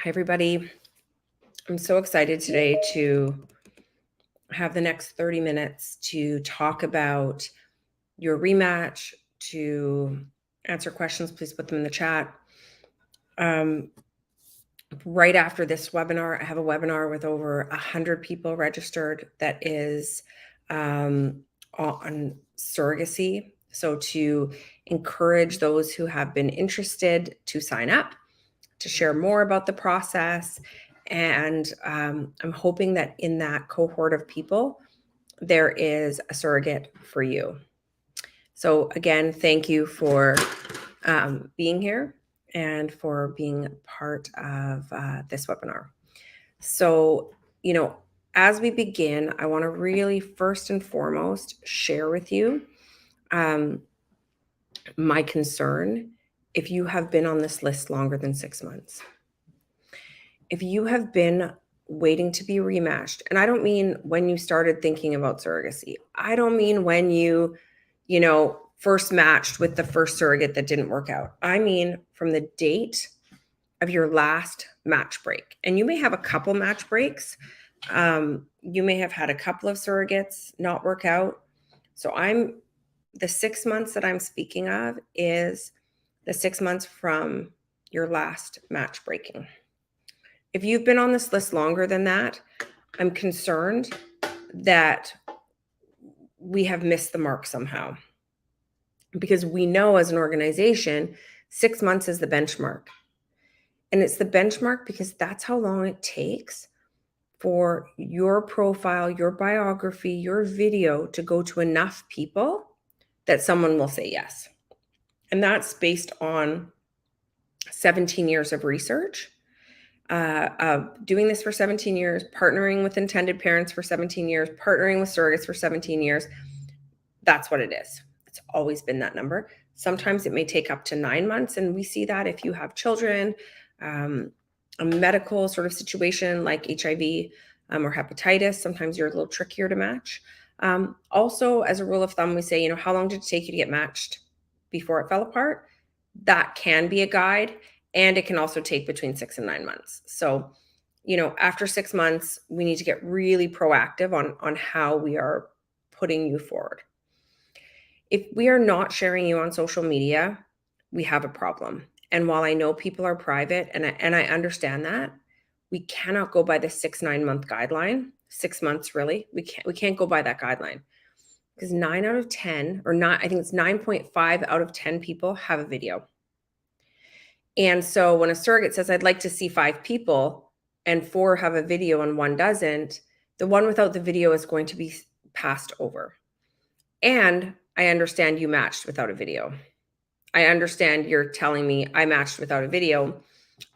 Hi, everybody. I'm so excited today to have the next 30 minutes to talk about your rematch, to answer questions. Please put them in the chat. Right after this webinar, I have a webinar with over 100 people registered that is on surrogacy. So to encourage those who have been interested to sign up, to share more about the process. And I'm hoping that in that cohort of people, there is a surrogate for you. So again, thank you for being here and for being part of this webinar. So, as we begin, I want to really first and foremost share with you my concern if you have been on this list longer than 6 months. If you have been waiting to be rematched, and I don't mean when you started thinking about surrogacy, I don't mean when you first matched with the first surrogate that didn't work out. I mean from the date of your last match break. And you may have a couple match breaks. You may have had a couple of surrogates not work out. So the 6 months that I'm speaking of is the 6 months from your last match breaking. If you've been on this list longer than that, I'm concerned that we have missed the mark somehow. Because we know as an organization, 6 months is the benchmark. And it's the benchmark because that's how long it takes for your profile, your biography, your video to go to enough people that someone will say yes. And that's based on 17 years of research. Doing this for 17 years, partnering with intended parents for 17 years, partnering with surrogates for 17 years. That's what it is. It's always been that number. Sometimes it may take up to 9 months. And we see that if you have children, a medical sort of situation like HIV or hepatitis, sometimes you're a little trickier to match. Also, as a rule of thumb, we say, how long did it take you to get matched before it fell apart? That can be a guide. And it can also take between 6 and 9 months. So, after 6 months, we need to get really proactive on how we are putting you forward. If we are not sharing you on social media, we have a problem. And while I know people are private and I understand that, we cannot go by the 6-9 month guideline. 6 months, really. We can't go by that guideline because 9 out of 10, or not, I think it's 9.5 out of 10 people have a video. And so when a surrogate says, I'd like to see 5 people and 4 have a video and 1 doesn't, the one without the video is going to be passed over. And I understand you matched without a video. I understand you're telling me I matched without a video.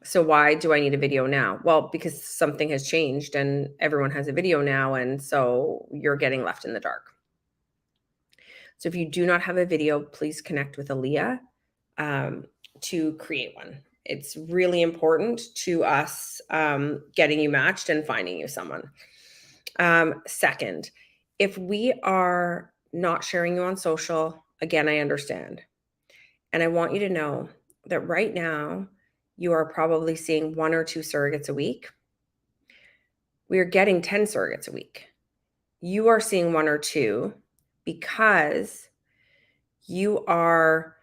So why do I need a video now? Well, because something has changed and everyone has a video now. And so you're getting left in the dark. So if you do not have a video, please connect with Aaliyah to create one. It's really important to us getting you matched and finding you someone. Second, if we are not sharing you on social, again, I understand. And I want you to know that right now, you are probably seeing 1 or 2 surrogates a week. We are getting 10 surrogates a week. You are seeing 1 or 2 because you are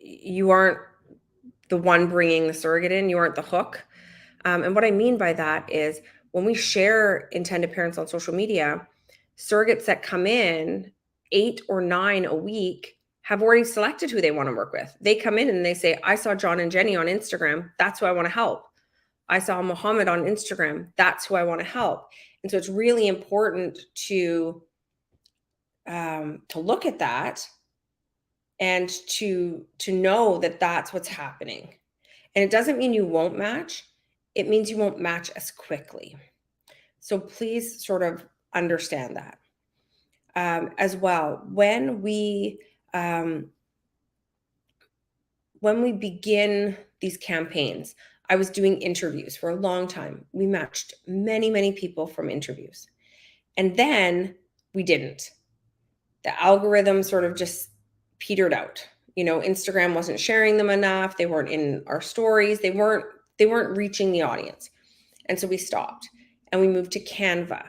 you aren't the one bringing the surrogate in. You aren't the hook. And what I mean by that is when we share intended parents on social media, surrogates that come in 8 or 9 a week have already selected who they want to work with. They come in and they say, I saw John and Jenny on Instagram. That's who I want to help. I saw Mohammed on Instagram. That's who I want to help. And so it's really important to look at that and to know that that's what's happening. And it doesn't mean you won't match. It means you won't match as quickly. So please sort of understand that. As well, when we begin these campaigns, I was doing interviews for a long time. We matched many, many people from interviews. And then we didn't. The algorithm sort of just petered out. Instagram wasn't sharing them enough. They weren't in our stories. They weren't reaching the audience. And so we stopped and we moved to Canva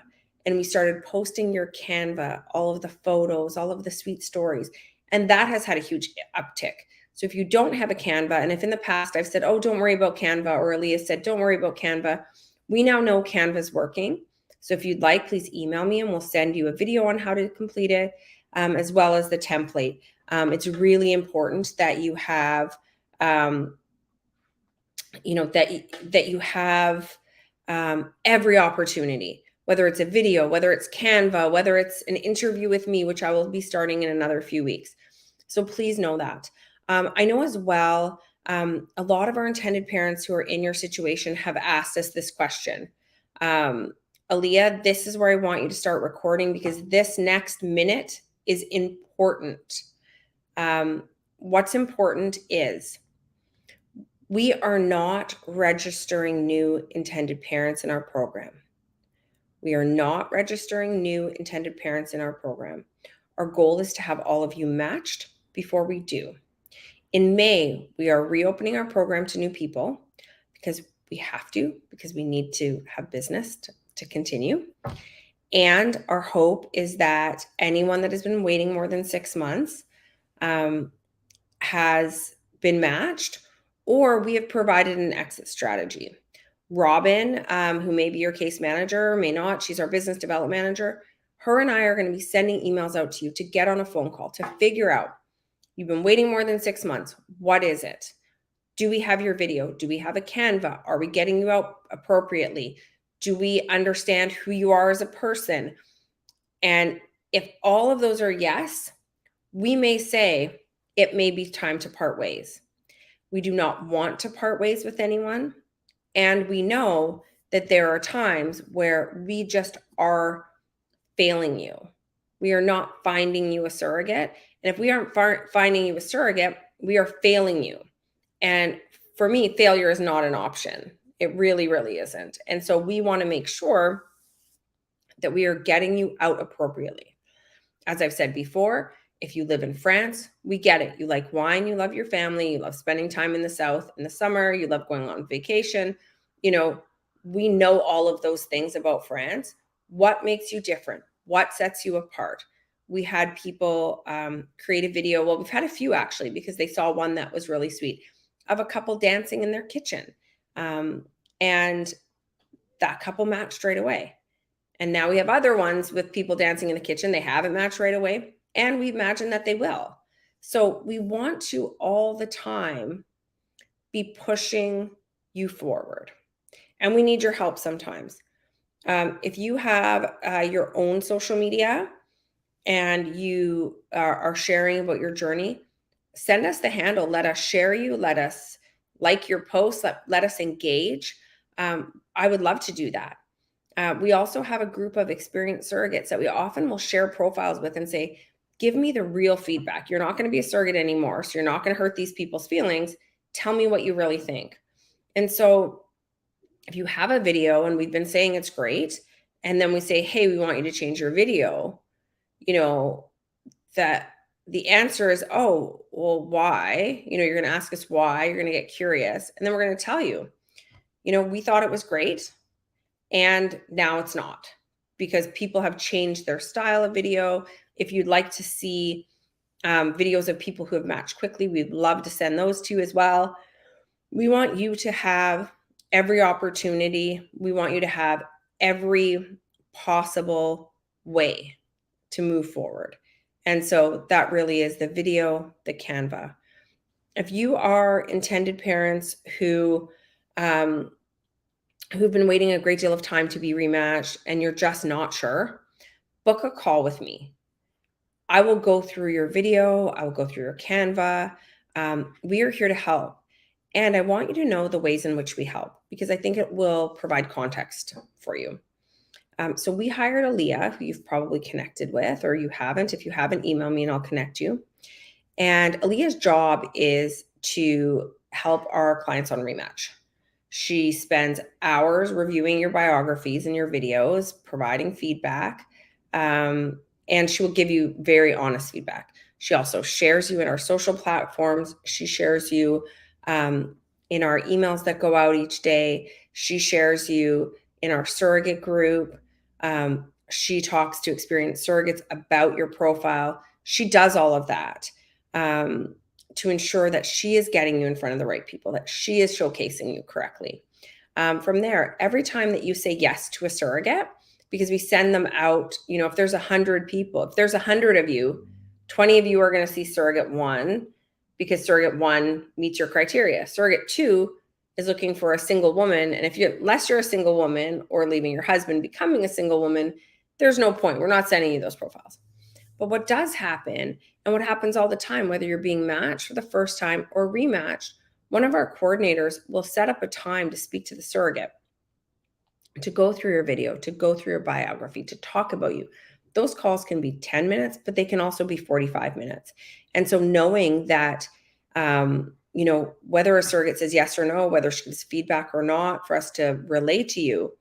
and we started posting your Canva, all of the photos, all of the sweet stories. And that has had a huge uptick. So if you don't have a Canva, and if in the past I've said, oh, don't worry about Canva, or Aaliyah said, don't worry about Canva, we now know Canva's working. So if you'd like, please email me and we'll send you a video on how to complete it, as well as the template. It's really important that you have, that you have every opportunity, whether it's a video, whether it's Canva, whether it's an interview with me, which I will be starting in another few weeks. So please know that. I know as well, a lot of our intended parents who are in your situation have asked us this question. Aaliyah, this is where I want you to start recording because this next minute is important. What's important is we are not registering new intended parents in our program. We are not registering new intended parents in our program. Our goal is to have all of you matched before we do. In May, we are reopening our program to new people because we have to, because we need to have business to continue. And our hope is that anyone that has been waiting more than 6 months has been matched, or we have provided an exit strategy. Robin, who may be your case manager, may not, she's our business development manager. Her and I are going to be sending emails out to you to get on a phone call to figure out, you've been waiting more than 6 months. What is it? Do we have your video? Do we have a Canva? Are we getting you out appropriately? Do we understand who you are as a person? And if all of those are yes, we may say it may be time to part ways. We do not want to part ways with anyone. And we know that there are times where we just are failing you. We are not finding you a surrogate. And if we aren't finding you a surrogate, we are failing you. And for me, failure is not an option. It really, really isn't. And so we want to make sure that we are getting you out appropriately. As I've said before, if you live in France, we get it. You like wine, you love your family, you love spending time in the South in the summer, you love going on vacation. We know all of those things about France. What makes you different? What sets you apart? We had people create a video. Well, we've had a few actually, because they saw one that was really sweet of a couple dancing in their kitchen. And that couple matched right away. And now we have other ones with people dancing in the kitchen. They haven't matched right away. And we imagine that they will. So we want to all the time be pushing you forward. And we need your help sometimes. If you have your own social media and you are sharing about your journey, send us the handle. Let us share you. Let us like your posts. Let us engage. I would love to do that. We also have a group of experienced surrogates that we often will share profiles with and say, give me the real feedback. You're not going to be a surrogate anymore, so you're not going to hurt these people's feelings. Tell me what you really think. And so if you have a video and we've been saying it's great, and then we say, hey, we want you to change your video, that the answer is, oh, well, why? You're going to ask us why. You're going to get curious. And then we're going to tell you, we thought it was great. And now it's not, because people have changed their style of video. If you'd like to see videos of people who have matched quickly, we'd love to send those to you as well. We want you to have every opportunity. We want you to have every possible way to move forward. And so that really is the video, the Canva. If you are intended parents who've been waiting a great deal of time to be rematched and you're just not sure, book a call with me. I will go through your video. I will go through your Canva. We are here to help. And I want you to know the ways in which we help, because I think it will provide context for you. So we hired Aaliyah, who you've probably connected with, or you haven't. If you haven't, email me and I'll connect you. And Aaliyah's job is to help our clients on Rematch. She spends hours reviewing your biographies and your videos, providing feedback, and she will give you very honest feedback. She also shares you in our social platforms. She shares you in our emails that go out each day. She shares you in our surrogate group. She talks to experienced surrogates about your profile. She does all of that to ensure that she is getting you in front of the right people, that she is showcasing you correctly. From there, every time that you say yes to a surrogate, because we send them out, if there's 100 people, if there's 100 of you, 20 of you are going to see surrogate 1 because surrogate 1 meets your criteria. Surrogate 2 is looking for a single woman. And if you're a single woman or leaving your husband, becoming a single woman, there's no point. We're not sending you those profiles. But what does happen, and what happens all the time, whether you're being matched for the first time or rematched, one of our coordinators will set up a time to speak to the surrogate, to go through your video, to go through your biography, to talk about you. Those calls can be 10 minutes, but they can also be 45 minutes. And so knowing that, whether a surrogate says yes or no, whether she gives feedback or not, for us to relay to you,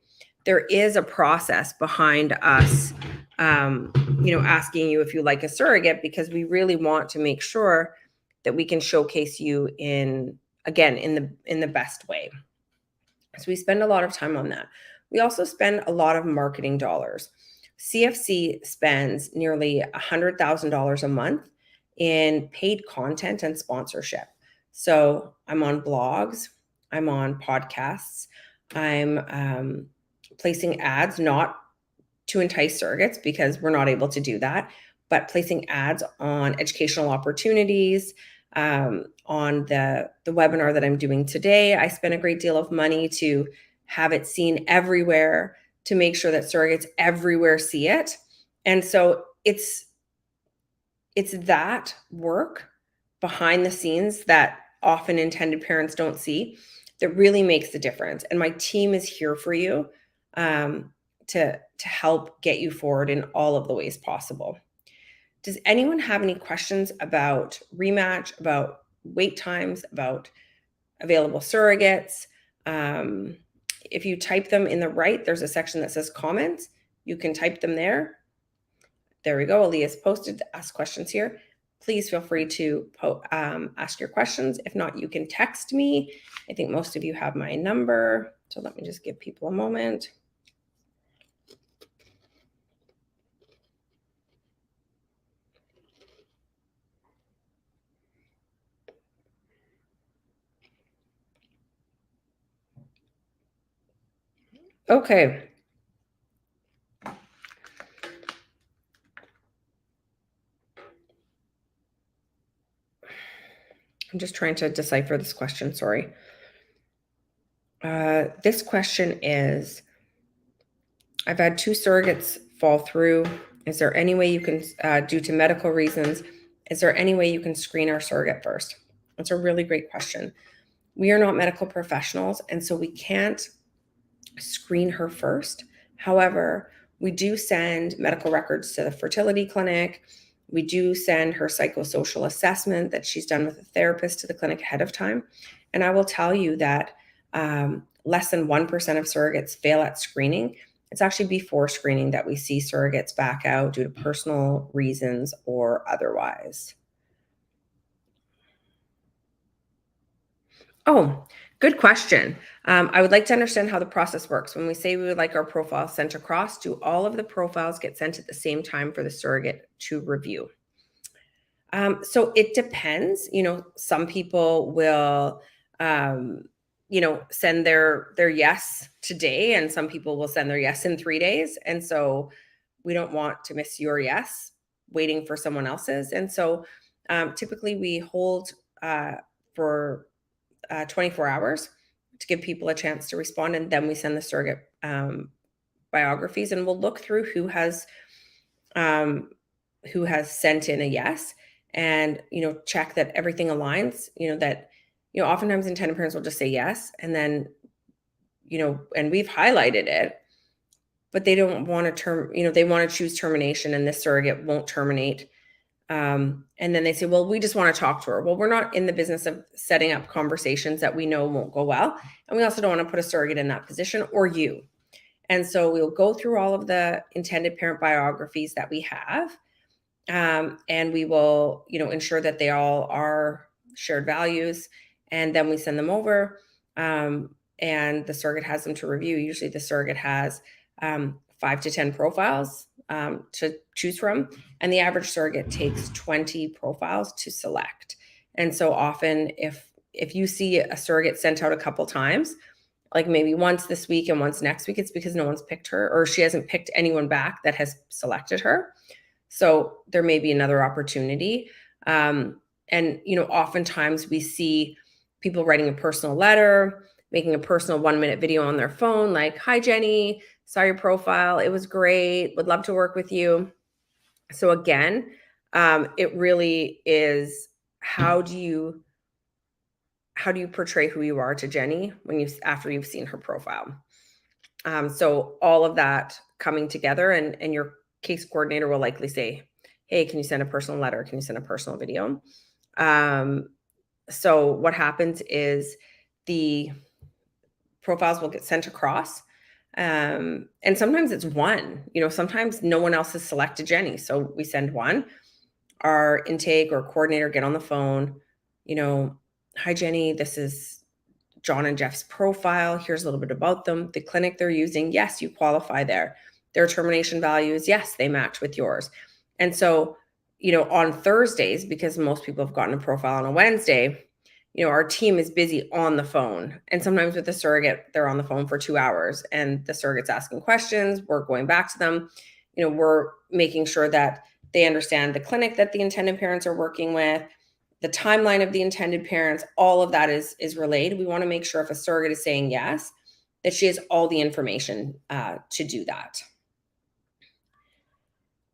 there is a process behind us, asking you if you like a surrogate, because we really want to make sure that we can showcase you in the best way. So we spend a lot of time on that. We also spend a lot of marketing dollars. CFC spends nearly $100,000 a month in paid content and sponsorship. So I'm on blogs, I'm on podcasts, I'm placing ads, not to entice surrogates because we're not able to do that, but placing ads on educational opportunities. On the webinar that I'm doing today, I spent a great deal of money to have it seen everywhere, to make sure that surrogates everywhere see it. And so it's that work behind the scenes that often intended parents don't see that really makes the difference. And my team is here for you to help get you forward in all of the ways possible. Does anyone have any questions about Rematch, about wait times, about available surrogates? If you type them in the right, there's a section that says comments. You can type them there. There we go. Aaliyah's posted to ask questions here. Please feel free to ask your questions. If not, you can text me. I think most of you have my number. So let me just give people a moment. Okay. I'm just trying to decipher this question, sorry. This question is, I've had 2 surrogates fall through. Is there any way you can, due to medical reasons, is there any way you can screen our surrogate first? That's a really great question. We are not medical professionals, and so we can't screen her first. However, we do send medical records to the fertility clinic. We do send her psychosocial assessment that she's done with a therapist to the clinic ahead of time. And I will tell you that less than 1% of surrogates fail at screening. It's actually before screening that we see surrogates back out due to personal reasons or otherwise. Oh, good question. I would like to understand how the process works. When we say we would like our profile sent across, do all of the profiles get sent at the same time for the surrogate to review? So it depends. Some people will, send their yes today, and some people will send their yes in 3 days. And so we don't want to miss your yes waiting for someone else's. And so typically we hold for 24 hours to give people a chance to respond, and then we send the surrogate biographies, and we'll look through who has sent in a yes, and check that everything aligns. Oftentimes intended parents will just say yes, and then and we've highlighted it, but they don't want to they want to choose termination, and this surrogate won't terminate. And then they say, well, we just want to talk to her. Well, we're not in the business of setting up conversations that we know won't go well. And we also don't want to put a surrogate in that position, or you. And so we'll go through all of the intended parent biographies that we have. And we will, ensure that they all are shared values, and then we send them over. And the surrogate has them to review. Usually the surrogate has 5 to 10 profiles to choose from, and the average surrogate takes 20 profiles to select. And so often if you see a surrogate sent out a couple times, like maybe once this week and once next week, it's because no one's picked her, or she hasn't picked anyone back that has selected her. So there may be another opportunity. And oftentimes we see people writing a personal letter, making a personal 1-minute video on their phone, like, "Hi, Jenny, saw your profile. It was great. Would love to work with you." So again, it really is, how do you portray who you are to Jenny after you've seen her profile? So all of that coming together, and your case coordinator will likely say, "Hey, can you send a personal letter? Can you send a personal video?" So what happens is the profiles will get sent across. And sometimes it's one, sometimes no one else has selected Jenny. So we send one. Our intake or coordinator get on the phone, "Hi, Jenny, this is John and Jeff's profile. Here's a little bit about them. The clinic they're using, yes, you qualify there. Their termination values, yes, they match with yours." And so, on Thursdays, because most people have gotten a profile on a Wednesday, our team is busy on the phone. And sometimes with the surrogate, they're on the phone for 2 hours, and the surrogate's asking questions. We're going back to them. We're making sure that they understand the clinic that the intended parents are working with, the timeline of the intended parents. All of that is relayed. We want to make sure if a surrogate is saying yes, that she has all the information to do that.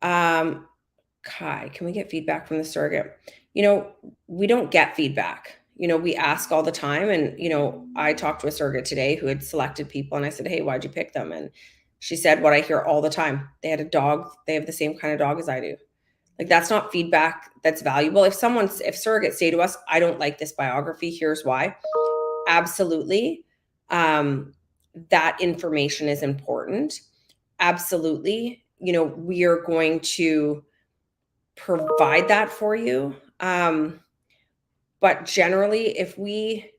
Kai, can we get feedback from the surrogate? We don't get feedback. We ask all the time. And, I talked to a surrogate today who had selected people, and I said, "Hey, why'd you pick them?" And she said what I hear all the time: they had a dog. They have the same kind of dog as I do. Like, that's not feedback that's valuable. If surrogates say to us, "I don't like this biography, here's why," absolutely. That information is important. Absolutely. We are going to provide that for you. But generally, if we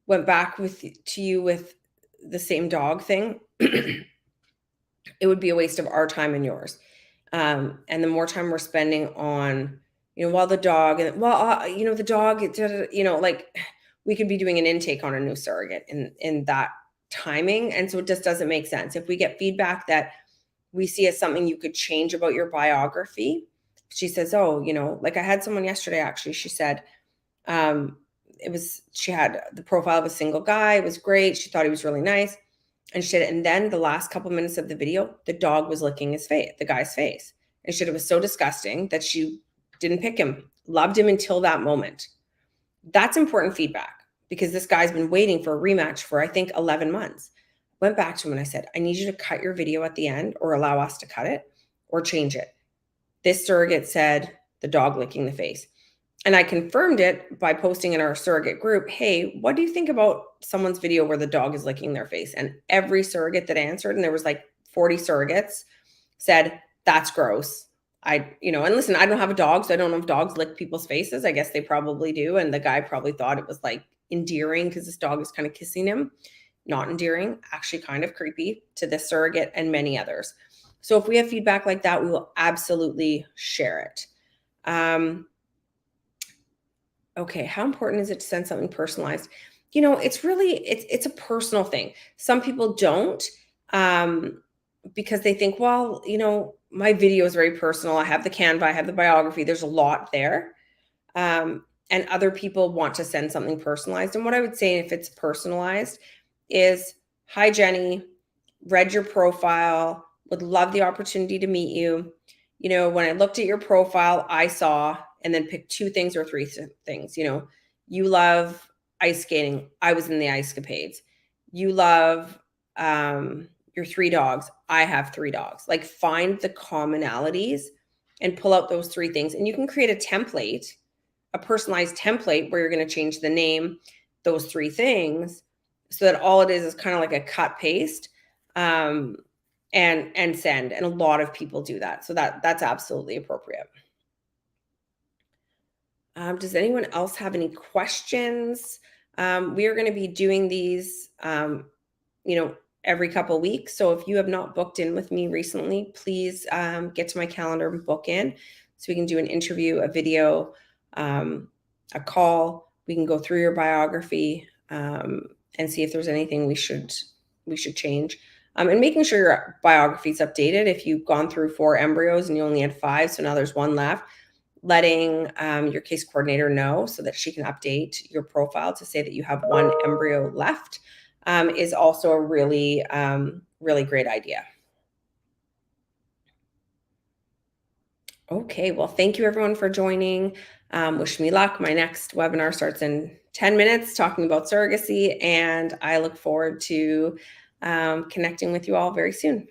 went back to you with the same dog thing, it would be a waste of our time and yours. And the more time we're spending on, while the dog, the dog, like, we could be doing an intake on a new surrogate in that timing. And so it just doesn't make sense. If we get feedback that we see as something you could change about your biography, she says, "Oh, like, I had someone yesterday, actually, she said, she had the profile of a single guy. It was great. She thought he was really nice." And she said, and then the last couple minutes of the video, the dog was licking the guy's face. And she said it was so disgusting that she didn't pick him, loved him until that moment. That's important feedback, because this guy's been waiting for a rematch for, I think, 11 months. Went back to him and I said, "I need you to cut your video at the end, or allow us to cut it, or change it." This surrogate said the dog licking the face. And I confirmed it by posting in our surrogate group, "Hey, what do you think about someone's video where the dog is licking their face?" And every surrogate that answered, and there was like 40 surrogates, said, "That's gross." And listen, I don't have a dog, so I don't know if dogs lick people's faces. I guess they probably do. And the guy probably thought it was like endearing because this dog is kind of kissing him. Not endearing, actually kind of creepy to this surrogate and many others. So if we have feedback like that, we will absolutely share it. Okay, how important is it to send something personalized? It's a personal thing. Some people don't, because they think, well, my video is very personal. I have the Canva, I have the biography. There's a lot there. And other people want to send something personalized. And what I would say, if it's personalized, is, "Hi, Jenny, read your profile, would love the opportunity to meet you. When I looked at your profile, I saw," and then pick 2 things or 3 things. "You love ice skating. I was in the ice capades. You love your 3 dogs. I have 3 dogs." Like, find the commonalities and pull out those 3 things. And you can create a template, a personalized template, where you're going to change the name, those 3 things, so that all it is kind of like a cut paste, and send. And a lot of people do that. So that's absolutely appropriate. Does anyone else have any questions? We are going to be doing these, every couple weeks. So if you have not booked in with me recently, please get to my calendar and book in so we can do an interview, a video, a call. We can go through your biography and see if there's anything we should change. And making sure your biography is updated. If you've gone through 4 embryos and you only had 5, so now there's 1 left, letting your case coordinator know so that she can update your profile to say that you have 1 embryo left is also a really, really great idea. Okay, well, thank you everyone for joining. Wish me luck. My next webinar starts in 10 minutes talking about surrogacy, and I look forward to connecting with you all very soon.